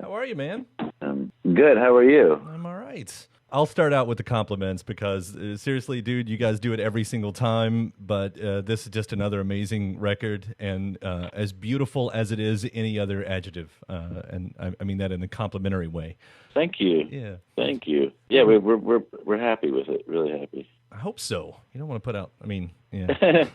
How are you, man? Good. How are you? I'm all right. I'll start out with the compliments because seriously, dude, you guys do it every single time. But this is just another amazing record, and as beautiful as it is, any other adjective, and I mean that in a complimentary way. Thank you. Yeah, Thank you. Yeah, we're happy with it. Really happy. I hope so. You don't want to put out. I mean, yeah.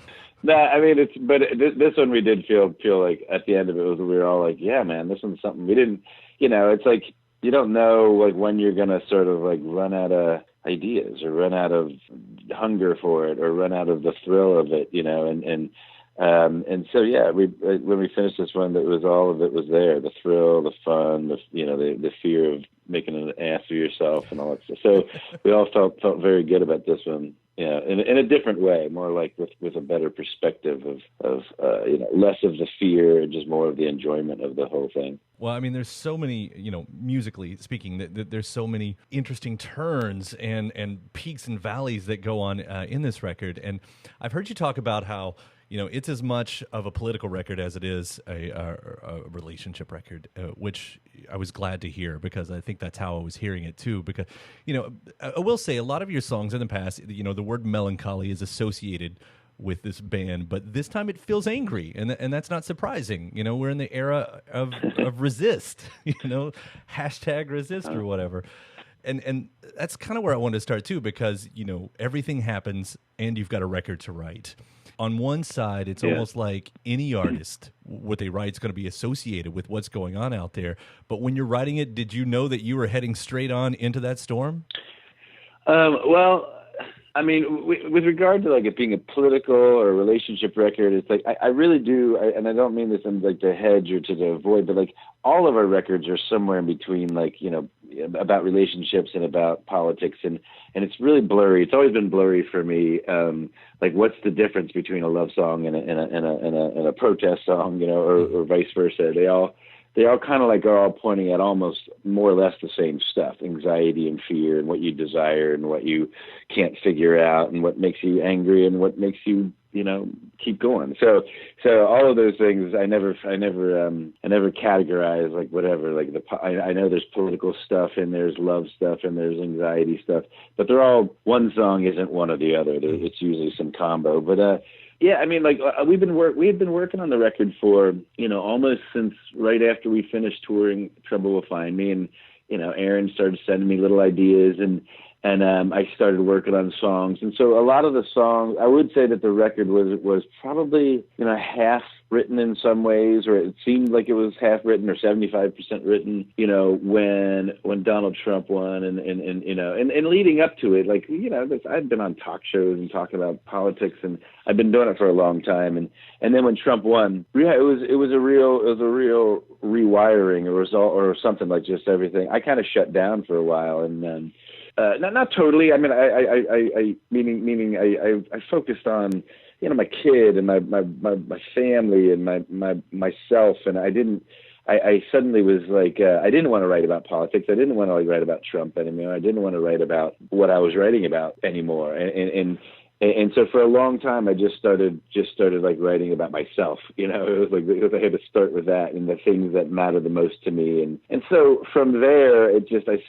No, I mean this one we did feel like at the end of it was we were all like, yeah, man, this one's something we didn't. It's like you don't know like when you're gonna sort of like run out of ideas or run out of hunger for it or run out of the thrill of it, and so yeah, we when we finished this one, that was all of it was there, the thrill, the fun, the fear of making an ass of yourself and all that stuff. So we all felt very good about this one. Yeah, in a different way, more like with a better perspective of less of the fear and just more of the enjoyment of the whole thing. Well, I mean, there's so many, musically speaking, that there's so many interesting turns and peaks and valleys that go on in this record. And I've heard you talk about how, it's as much of a political record as it is a relationship record, which I was glad to hear because I think that's how I was hearing it too. Because, I will say a lot of your songs in the past, the word melancholy is associated with this band, but this time it feels angry, and that's not surprising. We're in the era of resist, hashtag resist or whatever. And that's kind of where I wanted to start too, because, everything happens and you've got a record to write. On one side, it's almost like any artist, what they write is going to be associated with what's going on out there. But when you're writing it, did you know that you were heading straight on into that storm? Well, I mean, with regard to like it being a political or a relationship record, it's like I really do, and I don't mean this in like to hedge or to avoid, but like all of our records are somewhere in between, like about relationships and about politics, and it's really blurry. It's always been blurry for me. Like, what's the difference between a love song and a protest song, or vice versa? They all kind of like are all pointing at almost more or less the same stuff: anxiety and fear, and what you desire and what you can't figure out, and what makes you angry and what makes you keep going. So all of those things, I never categorize like whatever. Like I know there's political stuff and there's love stuff and there's anxiety stuff, but they're all, one song isn't one or the other. It's usually some combo. But yeah, I mean, like we had been working on the record for almost since right after we finished touring Trouble Will Find Me, and Aaron started sending me little ideas and I started working on songs. And so a lot of the songs, I would say that the record was probably, half written in some ways, or it seemed like it was half written or 75% written, when Donald Trump won and leading up to it, like, I've been on talk shows and talking about politics, and I've been doing it for a long time. And then when Trump won, yeah, it was a real rewiring, or something, like just everything. I kind of shut down for a while, and not totally. I mean, I focused on, my kid and my family and myself, and I suddenly was like, I didn't want to write about politics. I didn't want to write about Trump anymore. I didn't want to write about what I was writing about anymore. And so for a long time, I just started like writing about myself. It was like, because I had to start with that and the things that matter the most to me. And so from there, I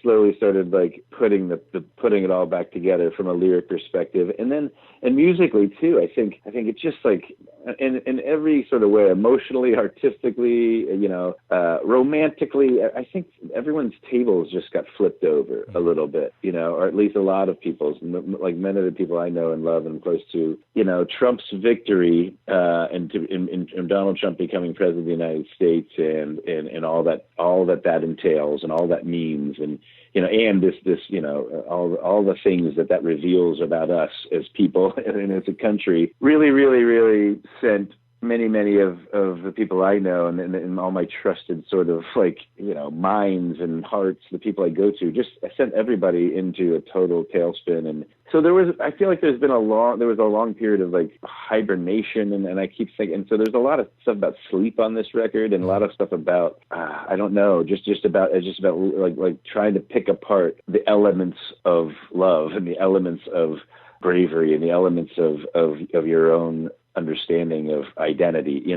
slowly started like putting it all back together from a lyric perspective. And musically too, I think it's just like in every sort of way, emotionally, artistically, romantically, I think everyone's tables just got flipped over a little bit, or at least a lot of people's, like many of the people I know and love and close to, Trump's victory, and Donald Trump becoming president of the United States, and all that entails, and all that means, and this all the things that reveals about us as people and as a country, really, really, really sent many of the people I know and all my trusted sort of like, minds and hearts, the people I go to, just sent everybody into a total tailspin. And so I feel like there was a long period of like hibernation, and I keep thinking, and so there's a lot of stuff about sleep on this record, and a lot of stuff about, I don't know, just about like trying to pick apart the elements of love and the elements of bravery and the elements of your own understanding of identity,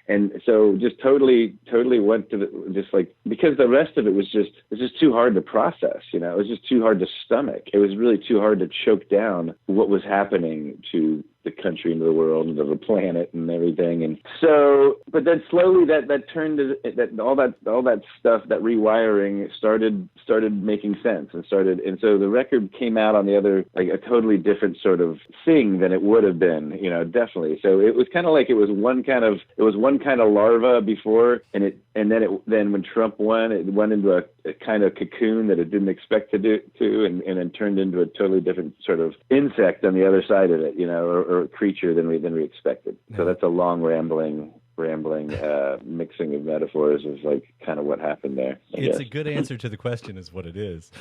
and so just totally went to just like, because the rest of it was just too hard to process, it was just too hard to stomach. It was really too hard to choke down what was happening to the country and to the world and to the planet and everything. And so, but then slowly that turned to that, all that stuff, that rewiring started making sense, and so the record came out on the other, like a totally different sort of thing than it would have been, definitely. So it was kind of like it was one kind of larva before, and then when Trump won, it went into a kind of cocoon that it didn't expect to do, and then turned into a totally different sort of insect on the other side of it, or creature than we expected. So that's a long rambling mixing of metaphors is like kind of what happened there. It's a good answer to the question, is what it is.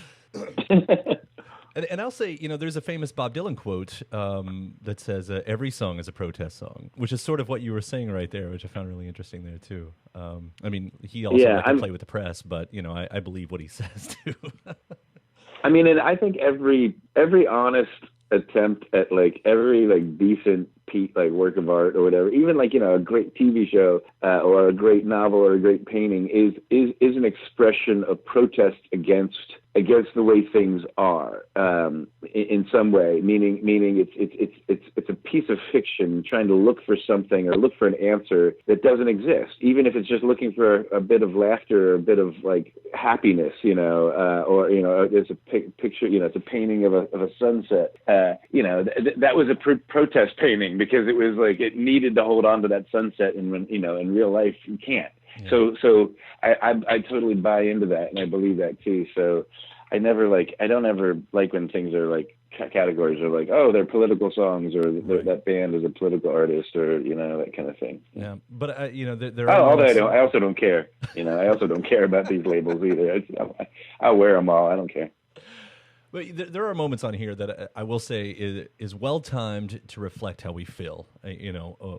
And I'll say, there's a famous Bob Dylan quote that says, every song is a protest song, which is sort of what you were saying right there, which I found really interesting there, too. I mean, he also liked to play with the press, but, I believe what he says, too. I mean, and I think every honest attempt at like every like decent work of art or whatever, even like a great TV show or a great novel or a great painting is an expression of protest against the way things are, in some way, meaning it's a piece of fiction trying to look for something or look for an answer that doesn't exist, even if it's just looking for a bit of laughter or a bit of like happiness, or there's a picture, it's a painting of a sunset, that was a protest painting because it was like it needed to hold on to that sunset, and when in real life you can't. Yeah. So I totally buy into that, and I believe that too. So I don't ever like when things are like categories are like, oh, they're political songs, or that band is a political artist, or that kind of thing. Yeah, but there are. Although I also don't care. I also don't care about these labels either. I'll wear them all. I don't care. But there are moments on here that I will say is well timed to reflect how we feel.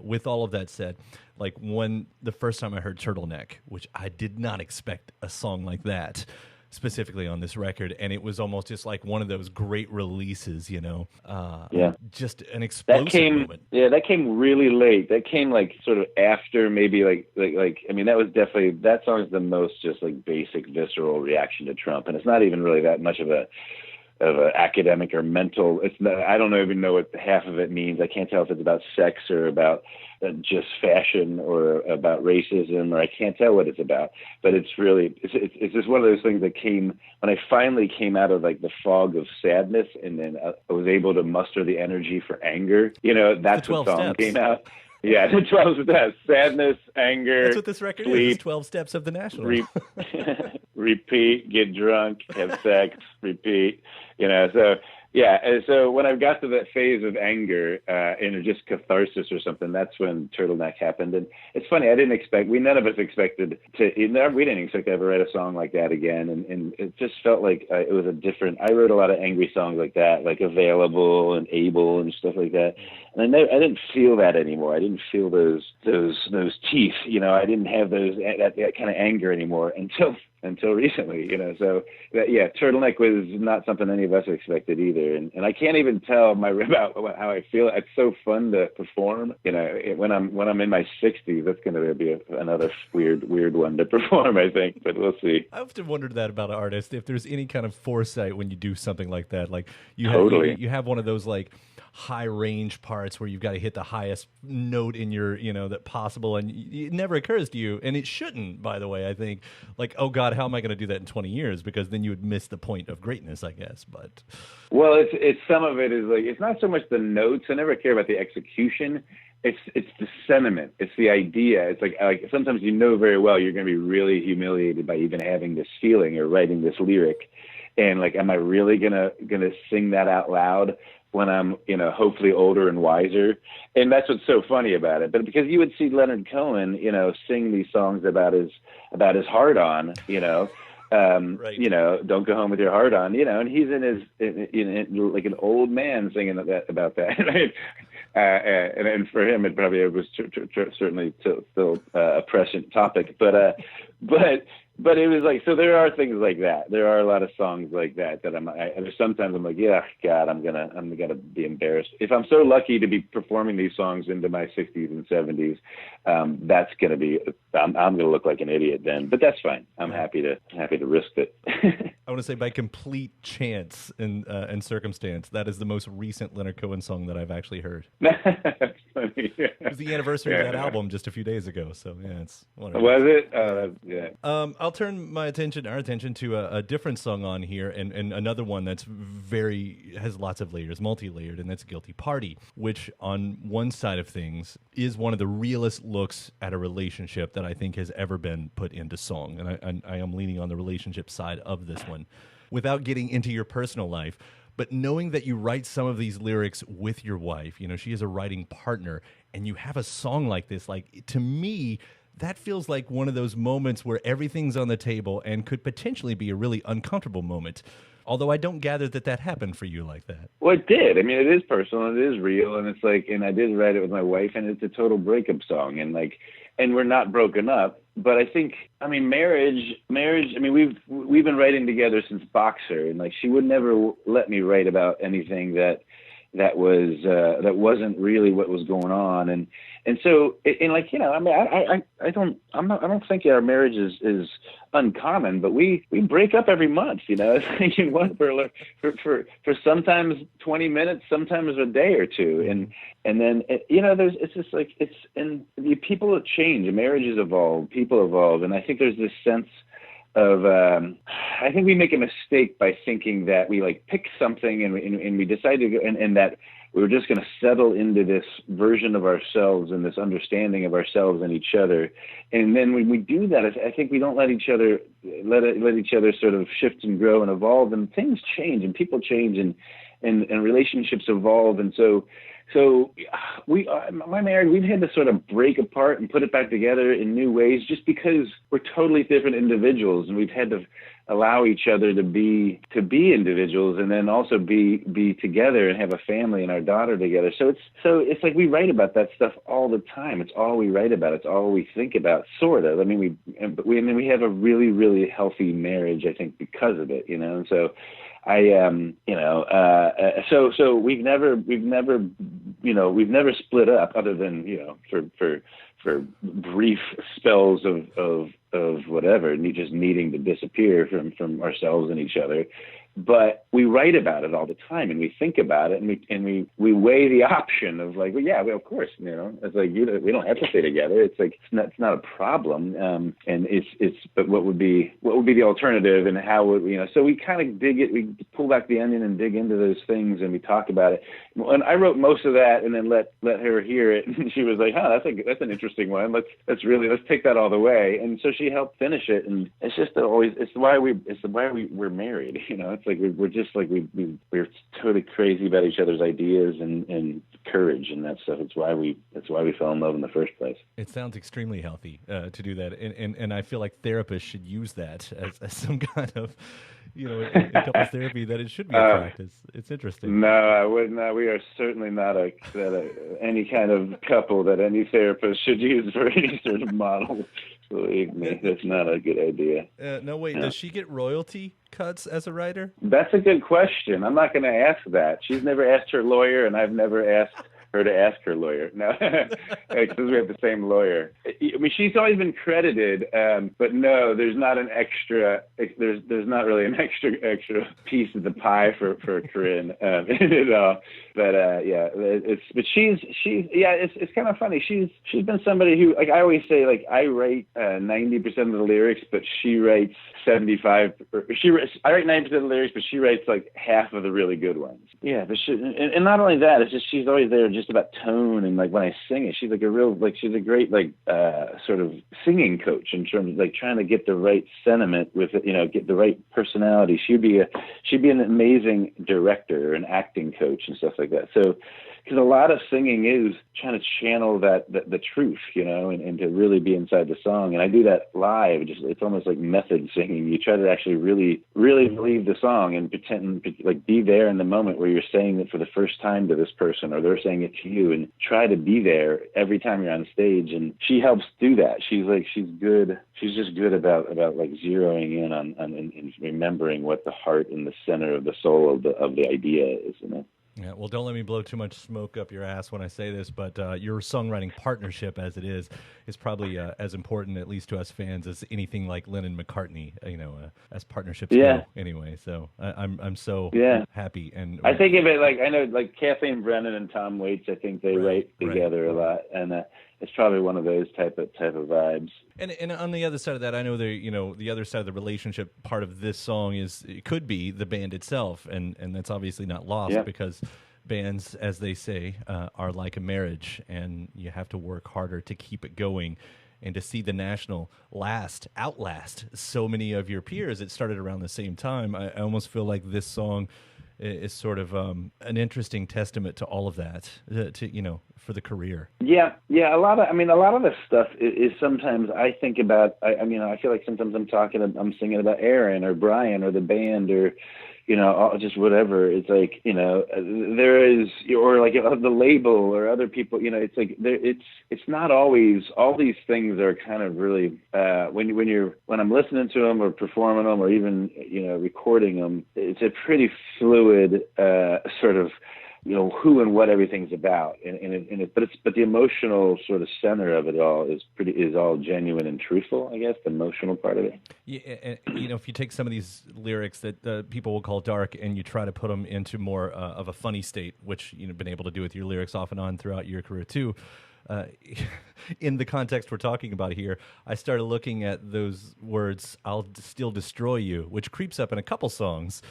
With all of that said, like when the first time I heard Turtleneck, which I did not expect a song like that specifically on this record, and it was almost just like one of those great releases, just an explosive moment. Yeah, that came really late. That came like sort of after maybe like I mean, that was definitely, that song is the most just like basic visceral reaction to Trump, and it's not even really that much of a academic or mental. It's not, I don't even know what half of it means. I can't tell if it's about sex or about just fashion or about racism, or I can't tell what it's about. But it's just one of those things that came when I finally came out of like the fog of sadness, and then I was able to muster the energy for anger. That's when the song came out. Yeah, the 12 steps: sadness, anger. That's what this record sleep, is. 12 steps of the National. Repeat, get drunk, have sex, repeat. So yeah. And so when I got to that phase of anger and just catharsis or something, that's when Turtleneck happened. And it's funny, none of us expected we didn't expect to ever write a song like that again. And it just felt like it was I wrote a lot of angry songs like that, like Available and Able and stuff like that. And I didn't feel that anymore. I didn't feel those teeth, I didn't have that kind of anger anymore until recently, So that, yeah, Turtleneck was not something any of us expected either. And I can't even tell about how I feel. It's so fun to perform. When I'm in my 60s, that's going to be another weird one to perform, I think, but we'll see. I often wondered that about an artist, if there's any kind of foresight when you do something like that. Like you have one of those like high range parts where you've got to hit the highest note in your, that possible, and it never occurs to you, and it shouldn't, by the way, I think, like, oh God, how am I going to do that in 20 years? Because then you would miss the point of greatness, I guess. But well, it's some of it is like, it's not so much the notes. I never care about the execution. It's the sentiment. It's the idea. It's like sometimes very well you're going to be really humiliated by even having this feeling or writing this lyric, and like, am I really gonna sing that out loud when I'm, hopefully older and wiser? And that's what's so funny about it. But because you would see Leonard Cohen, sing these songs about his heart on, right. Don't go home with your heart on, and he's like an old man singing about that. Right? And for him, it probably was certainly still a prescient topic, but but it was like, so there are things like that. There are a lot of songs like that sometimes I'm like, yeah, God, I'm gonna be embarrassed if I'm so lucky to be performing these songs into my 60s and 70s. That's gonna be, I'm gonna look like an idiot then, but that's fine. I'm happy to risk it. I want to say, by complete chance and circumstance, that is the most recent Leonard Cohen song that I've actually heard. That's funny. Yeah. It was the anniversary of that album just a few days ago, so yeah, it's wonderful. Was it? Yeah. I'll turn our attention to a different song on here, and another one that's has lots of layers, multi-layered, and that's Guilty Party, which on one side of things is one of the realest looks at a relationship that I think has ever been put into song, and I am leaning on the relationship side of this one. Without getting into your personal life, but knowing that you write some of these lyrics with your wife, she is a writing partner, and you have a song like this, like, to me, that feels like one of those moments where everything's on the table and could potentially be a really uncomfortable moment. Although I don't gather that happened for you like that. Well, it did. I mean, it is personal, it is real, and it's like, and I did write it with my wife, and it's a total breakup song, and we're not broken up. But I think, I mean, marriage. I mean, we've been writing together since Boxer, and like, she would never let me write about anything that wasn't really what was going on, and so, and like, I mean, I don't think our marriage is uncommon, but we break up every month, for sometimes 20 minutes, sometimes a day or two, and then it's just like, people change, marriages evolve, people evolve, and I think there's this sense of I think we make a mistake by thinking that we like pick something and we decide to go, and that we were just going to settle into this version of ourselves and this understanding of ourselves and each other. And then when we do that, I think we don't let each other sort of shift and grow and evolve, and things change and people change and relationships evolve. And so my marriage, we've had to sort of break apart and put it back together in new ways, just because we're totally different individuals, and we've had to allow each other to be individuals, and then also be together and have a family and our daughter together. So it's like we write about that stuff all the time. It's all we write about. It's all we think about, sort of. I mean, we have a really, really healthy marriage, I think, because of it, And so so we've never split up, other than, for brief spells of whatever, just needing to disappear from ourselves and each other. But we write about it all the time, and we think about it, and we weigh the option of like, well, yeah, well, of course, it's like, we don't have to stay together. It's like, it's not a problem. And but what would be the alternative, and how would we, so we kind of we pull back the onion and dig into those things, and we talk about it. And I wrote most of that, and then let her hear it, and she was like, that's an interesting one. Let's take that all the way. And so she helped finish it, and it's just why we're married. It's like we're just like we're totally crazy about each other's ideas and courage and that stuff. That's why we fell in love in the first place. It sounds extremely healthy to do that, and I feel like therapists should use that as some kind of in couples therapy, that it should be a practice. It's interesting. No, I would not. We are certainly not any kind of couple that any therapist should use for any sort of model. Believe me, that's not a good idea. No, wait. Does she get royalty cuts as a writer? That's a good question. I'm not going to ask that. She's never asked her lawyer, and I've never asked her to ask her lawyer. No, because we have the same lawyer. I mean, she's always been credited, but no, there's not an extra. There's not really an extra piece of the pie for Corinne at all. But it's kind of funny. She's been somebody who, like, I always say, like, I write 90% of the lyrics, but she writes 75. I write 90% of the lyrics, but she writes like half of the really good ones. Yeah, and not only that, it's just she's always there just about tone, and like when I sing it, she's like she's a great sort of singing coach in terms of like trying to get the right sentiment with it, get the right personality. She'd be an amazing director, an acting coach, and stuff like that. So because a lot of singing is trying to channel the truth, and to really be inside the song. And I do that live. It's almost like method singing. You try to actually really, really believe the song and pretend, like, be there in the moment where you're saying it for the first time to this person, or they're saying it to you, and try to be there every time you're on stage. And she helps do that. She's good. She's just good about like zeroing in on and remembering what the heart and the center of the soul of the idea is, Yeah, well, don't let me blow too much smoke up your ass when I say this, but your songwriting partnership, as it is probably as important, at least to us fans, as anything like Lennon McCartney, as partnerships go. Anyway, so I'm so happy. And I think of it like, I know, like Kathleen Brennan and Tom Waits. I think they write together a lot, and it's probably one of those type of vibes. And on the other side of that, I know the other side of the relationship part of this song it could be the band itself, and that's obviously not lost because bands, as they say, are like a marriage, and you have to work harder to keep it going. And to see the National outlast so many of your peers, it started around the same time. I almost feel like this song is sort of an interesting testament to all of that, for the career. Yeah. A lot of the stuff is sometimes I think about. I feel like sometimes I'm singing about Aaron or Brian or the band or, just whatever. It's like, there is, or like the label or other people. It's like it's not always. All these things are kind of really when I'm listening to them or performing them or even recording them. It's a pretty fluid sort of, who and what everything's about, but the emotional sort of center of it all is all genuine and truthful. I guess the emotional part of it. Yeah, and, if you take some of these lyrics that people will call dark, and you try to put them into more of a funny state, which you've been able to do with your lyrics off and on throughout your career too. In the context we're talking about here, I started looking at those words, "I'll still destroy you," which creeps up in a couple songs.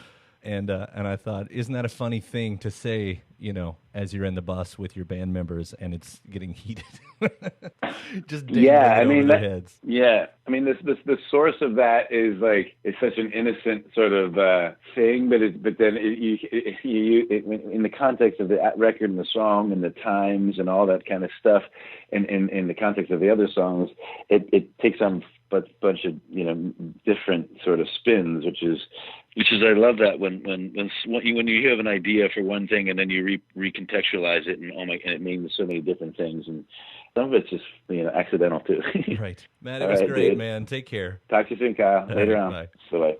And I thought, isn't that a funny thing to say, as you're in the bus with your band members and it's getting heated? Just over their heads. Yeah. I mean, the source of that is such an innocent sort of thing, but then in the context of the record and the song and the times and all that kind of stuff, and in the context of the other songs, it takes on a bunch of different sort of spins, which is I love that when you have an idea for one thing and then you recontextualize it and it means so many different things, and some of it's just accidental too. Right, Matt. It was great, dude. Man. Take care. Talk to you soon, Kyle. Later on. Bye. Bye.